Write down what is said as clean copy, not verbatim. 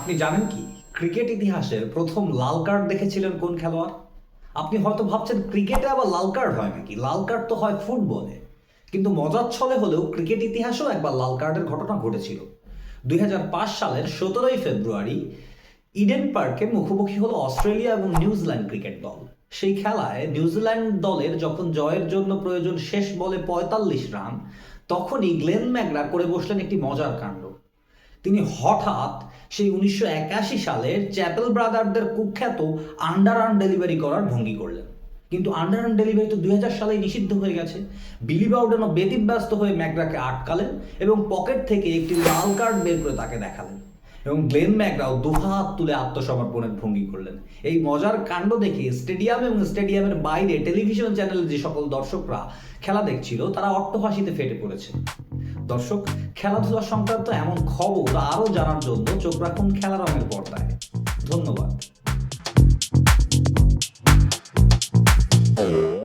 আপনি জানেন কি ক্রিকেট ইতিহাসের প্রথম লাল কার্ড দেখেছিলেন কোন খেলোয়াড়? আপনি হয়তো ভাবছেন ক্রিকেটে আবার লাল কার্ড হয় নাকি? লাল কার্ড তো হয় ফুটবলে। কিন্তু মজার ছলে হলেও ক্রিকেট ইতিহাসেও একবার লাল কার্ডের ঘটনা ঘটেছিল। 2005 সালের 17ই ফেব্রুয়ারি ইডেন পার্কে মুখোমুখি হলো অস্ট্রেলিয়া এবং নিউজিল্যান্ড ক্রিকেট দল। সেই খেলায় নিউজিল্যান্ড দলের যখন জয়ের জন্য প্রয়োজন শেষ বলে 45 রান, তখনই গ্লেন ম্যাকগ্রা করে বসলেন একটি মজার কাণ্ড। তিনি হঠাৎ সেই 1981 সালের চ্যাপেল ব্রাদারদের কুখ্যাত আন্ডার আর্ম ডেলিভারি করার ভঙ্গি করলেন। কিন্তু আন্ডার আর্ম ডেলিভারি তো 2000 সালেই নিষিদ্ধ হয়ে গেছে। বিলি বাউডেনও ব্যতিব্যস্ত হয়ে ম্যাকগ্রাকে আটকালেন এবং পকেট থেকে একটি লাল কার্ড বের করে তাকে দেখালেন, এবং গ্লেন ম্যাকগ্রাও দুহাত তুলে আত্মসমর্পণের ভঙ্গি করলেন। এই মজার কাণ্ড দেখে স্টেডিয়াম এবং স্টেডিয়ামের বাইরে টেলিভিশন চ্যানেলে যে সকল দর্শকরা খেলা দেখছিল তারা অট্টহাসিতে ফেটে পড়েছে। দর্শক, খেলাধুলা সংক্রান্ত এমন খবর আরও জানার জন্য চোখ রাখুন খেলা রঙের পর্দায়। ধন্যবাদ।